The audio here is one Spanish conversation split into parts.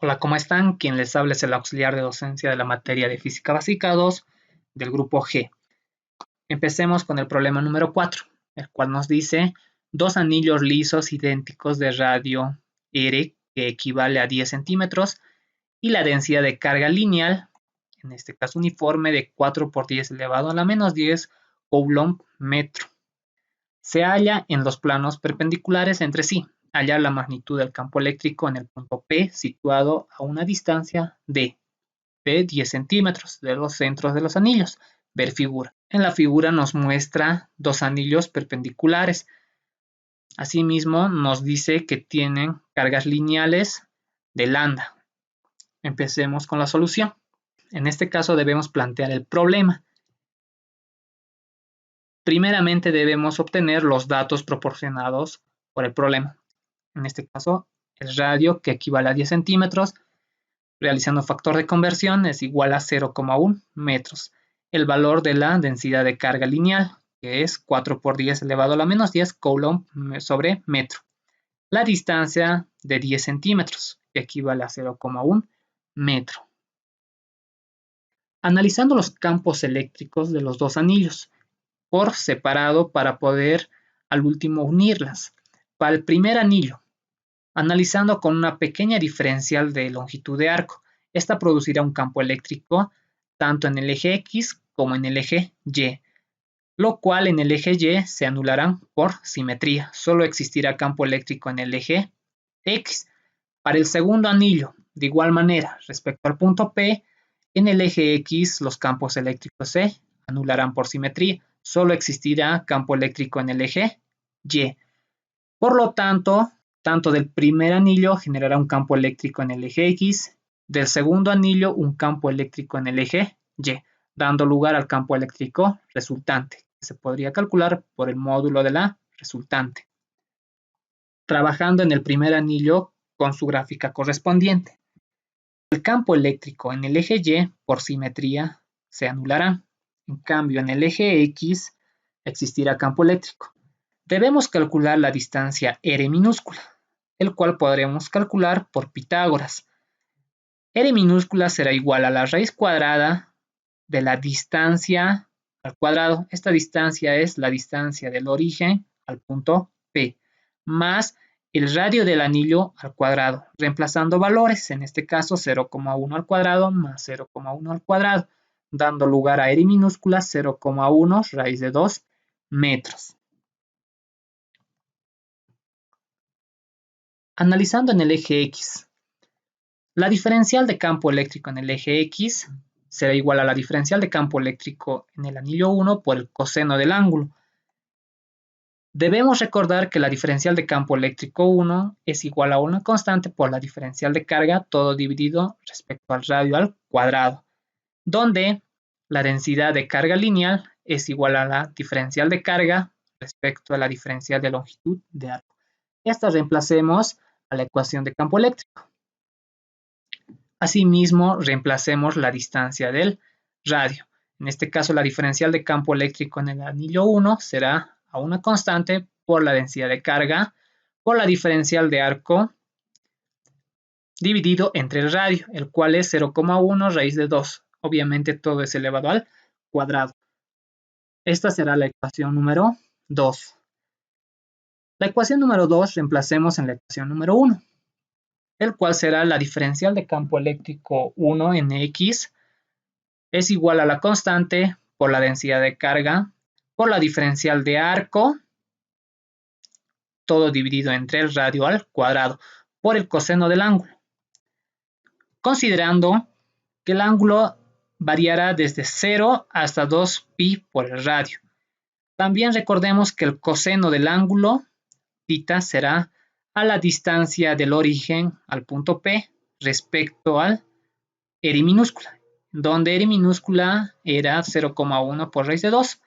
Hola, ¿cómo están? Quien les habla es el auxiliar de docencia de la materia de Física Básica 2 del grupo G. Empecemos con el problema número 4, el cual nos dice dos anillos lisos idénticos de radio R, que equivale a 10 centímetros, y la densidad de carga lineal, en este caso uniforme, de 4 por 10 elevado a la menos 10 coulomb metro. Se halla en los planos perpendiculares entre sí. Hallar la magnitud del campo eléctrico en el punto P, situado a una distancia de 10 centímetros de los centros de los anillos. Ver figura. En la figura nos muestra dos anillos perpendiculares. Asimismo, nos dice que tienen cargas lineales de lambda. Empecemos con la solución. En este caso debemos plantear el problema. Primeramente debemos obtener los datos proporcionados por el problema. En este caso, el radio, que equivale a 10 centímetros, realizando factor de conversión, es igual a 0,1 metros. El valor de la densidad de carga lineal, que es 4 por 10 elevado a la menos 10 coulomb sobre metro. La distancia de 10 centímetros, que equivale a 0,1 metro. Analizando los campos eléctricos de los dos anillos por separado para poder al último unirlas. Para el primer anillo, analizando con una pequeña diferencial de longitud de arco, esta producirá un campo eléctrico tanto en el eje X como en el eje Y, lo cual en el eje Y se anularán por simetría. Solo existirá campo eléctrico en el eje X. Para el segundo anillo, de igual manera, respecto al punto P, en el eje X los campos eléctricos se anularán por simetría. Solo existirá campo eléctrico en el eje Y. Por lo tanto del primer anillo generará un campo eléctrico en el eje X, del segundo anillo un campo eléctrico en el eje Y, dando lugar al campo eléctrico resultante, que se podría calcular por el módulo de la resultante. Trabajando en el primer anillo con su gráfica correspondiente. El campo eléctrico en el eje Y, por simetría, se anulará. En cambio, en el eje X existirá campo eléctrico. Debemos calcular la distancia r minúscula, el cual podremos calcular por Pitágoras. R minúscula será igual a la raíz cuadrada de la distancia al cuadrado. Esta distancia es la distancia del origen al punto P, más el radio del anillo al cuadrado, reemplazando valores, en este caso 0,1 al cuadrado más 0,1 al cuadrado, dando lugar a R minúscula 0,1 raíz de 2 metros. Analizando en el eje X, la diferencial de campo eléctrico en el eje X será igual a la diferencial de campo eléctrico en el anillo 1 por el coseno del ángulo. Debemos recordar que la diferencial de campo eléctrico 1 es igual a una constante por la diferencial de carga, todo dividido respecto al radio al cuadrado, donde la densidad de carga lineal es igual a la diferencial de carga respecto a la diferencial de longitud de arco. Esta reemplacemos a la ecuación de campo eléctrico. Asimismo, reemplacemos la distancia del radio. En este caso, la diferencial de campo eléctrico en el anillo 1 será a una constante por la densidad de carga por la diferencial de arco dividido entre el radio, el cual es 0,1 raíz de 2. Obviamente todo es elevado al cuadrado. Esta será la ecuación número 2. La ecuación número 2 reemplacemos en la ecuación número 1, el cual será la diferencial de campo eléctrico 1 en X es igual a la constante por la densidad de carga por la diferencial de arco, todo dividido entre el radio al cuadrado, por el coseno del ángulo. Considerando que el ángulo variará desde 0 hasta 2pi por el radio. También recordemos que el coseno del ángulo, θ, será a la distancia del origen al punto P respecto al R minúscula, donde R minúscula era 0,1 por raíz de 2.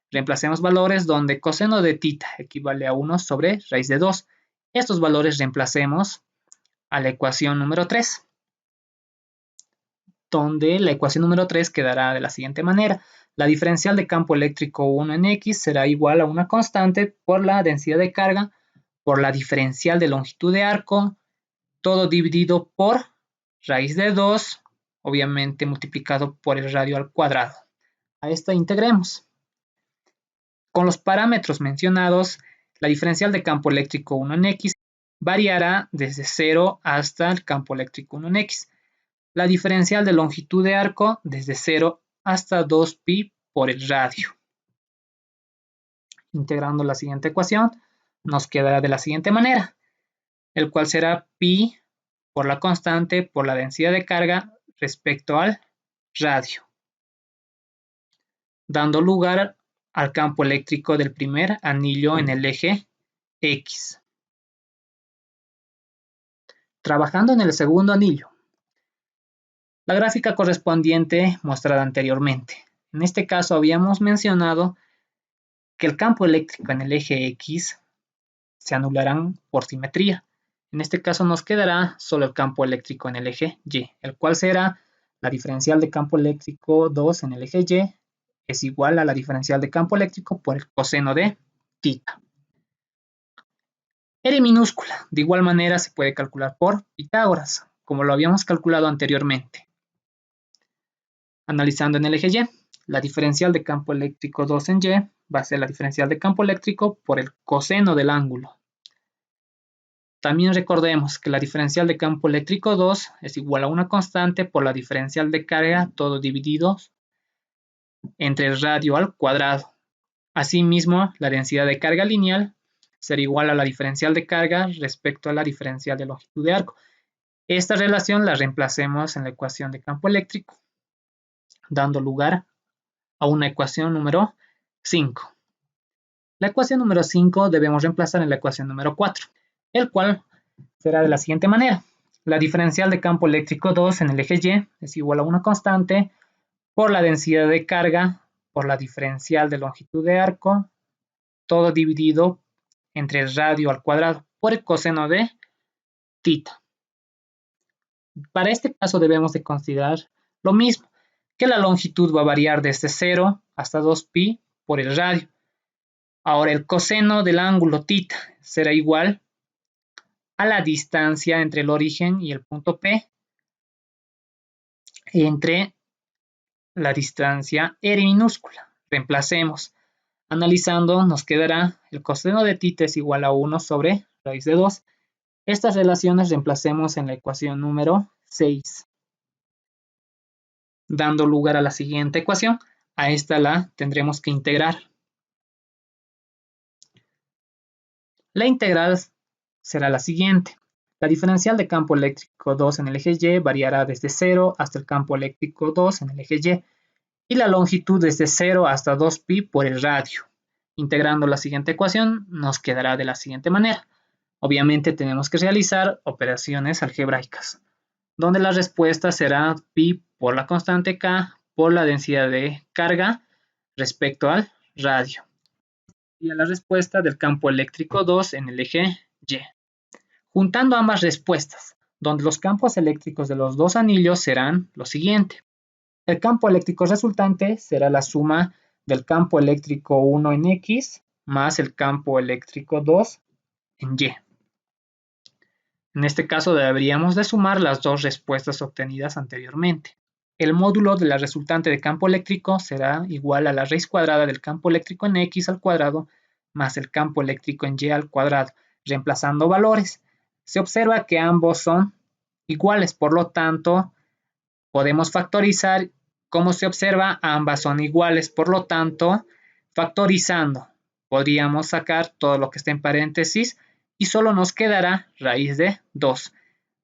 Reemplacemos valores donde coseno de θ equivale a 1 sobre raíz de 2. Estos valores reemplacemos a la ecuación número 3, donde la ecuación número 3 quedará de la siguiente manera. La diferencial de campo eléctrico 1 en X será igual a una constante por la densidad de carga por la diferencial de longitud de arco, todo dividido por raíz de 2, obviamente multiplicado por el radio al cuadrado. A esta integremos. Con los parámetros mencionados, la diferencial de campo eléctrico 1 en X variará desde 0 hasta el campo eléctrico 1 en X. La diferencial de longitud de arco desde 0 hasta 2pi por el radio. Integrando la siguiente ecuación, nos quedará de la siguiente manera, el cual será pi por la constante por la densidad de carga respecto al radio, dando lugar al campo eléctrico del primer anillo en el eje X. Trabajando en el segundo anillo, la gráfica correspondiente mostrada anteriormente. En este caso habíamos mencionado que el campo eléctrico en el eje X se anularán por simetría. En este caso nos quedará solo el campo eléctrico en el eje Y, el cual será la diferencial de campo eléctrico 2 en el eje Y es igual a la diferencial de campo eléctrico por el coseno de θ. R minúscula, de igual manera se puede calcular por Pitágoras, como lo habíamos calculado anteriormente. Analizando en el eje Y, la diferencial de campo eléctrico 2 en Y va a ser la diferencial de campo eléctrico por el coseno del ángulo. También recordemos que la diferencial de campo eléctrico 2 es igual a una constante por la diferencial de carga, todo dividido entre el radio al cuadrado. Asimismo, la densidad de carga lineal será igual a la diferencial de carga respecto a la diferencial de longitud de arco. Esta relación la reemplacemos en la ecuación de campo eléctrico, dando lugar a una ecuación número 5. La ecuación número 5 debemos reemplazar en la ecuación número 4, el cual será de la siguiente manera. La diferencial de campo eléctrico 2 en el eje Y es igual a una constante por la densidad de carga por la diferencial de longitud de arco, todo dividido entre el radio al cuadrado por el coseno de θ. Para este caso debemos de considerar lo mismo, que la longitud va a variar desde 0 hasta 2pi por el radio. Ahora el coseno del ángulo θ será igual a la distancia entre el origen y el punto P entre la distancia R minúscula. Reemplacemos. Analizando nos quedará el coseno de θ es igual a 1 sobre raíz de 2. Estas relaciones reemplacemos en la ecuación número 6. Dando lugar a la siguiente ecuación. A esta la tendremos que integrar. La integral será la siguiente. La diferencial de campo eléctrico 2 en el eje Y variará desde 0 hasta el campo eléctrico 2 en el eje Y y la longitud desde 0 hasta 2pi por el radio. Integrando la siguiente ecuación nos quedará de la siguiente manera. Obviamente tenemos que realizar operaciones algebraicas, donde la respuesta será pi por la constante k por la densidad de carga respecto al radio. Y a la respuesta del campo eléctrico 2 en el eje Y. Juntando ambas respuestas, donde los campos eléctricos de los dos anillos serán lo siguiente. El campo eléctrico resultante será la suma del campo eléctrico 1 en X más el campo eléctrico 2 en Y. En este caso deberíamos de sumar las dos respuestas obtenidas anteriormente. El módulo de la resultante de campo eléctrico será igual a la raíz cuadrada del campo eléctrico en X al cuadrado más el campo eléctrico en Y al cuadrado. Reemplazando valores, se observa que ambos son iguales, por lo tanto, podemos factorizar. Como se observa, ambas son iguales, por lo tanto, factorizando, podríamos sacar todo lo que está en paréntesis y solo nos quedará raíz de 2.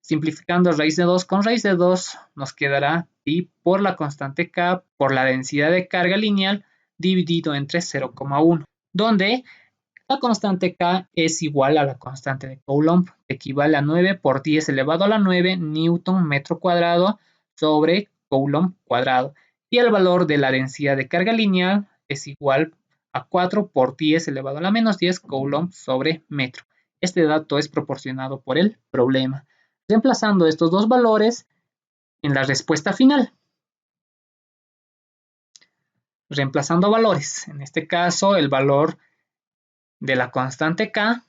Simplificando raíz de 2 con raíz de 2, nos quedará pi por la constante k por la densidad de carga lineal dividido entre 0,1, donde la constante k es igual a la constante de Coulomb, que equivale a 9 por 10 elevado a la 9 newton metro cuadrado sobre Coulomb cuadrado. Y el valor de la densidad de carga lineal es igual a 4 por 10 elevado a la menos 10 Coulomb sobre metro. Este dato es proporcionado por el problema. Reemplazando estos dos valores en la respuesta final. Reemplazando valores, en este caso el valor de la constante K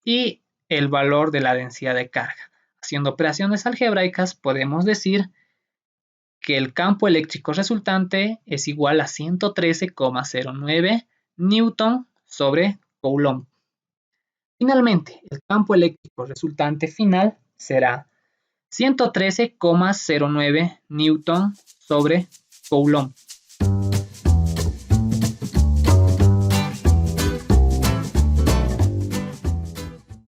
y el valor de la densidad de carga. Haciendo operaciones algebraicas podemos decir que el campo eléctrico resultante es igual a 113,09 newton sobre coulomb. Finalmente, el campo eléctrico resultante final será 113,09 newton sobre coulomb.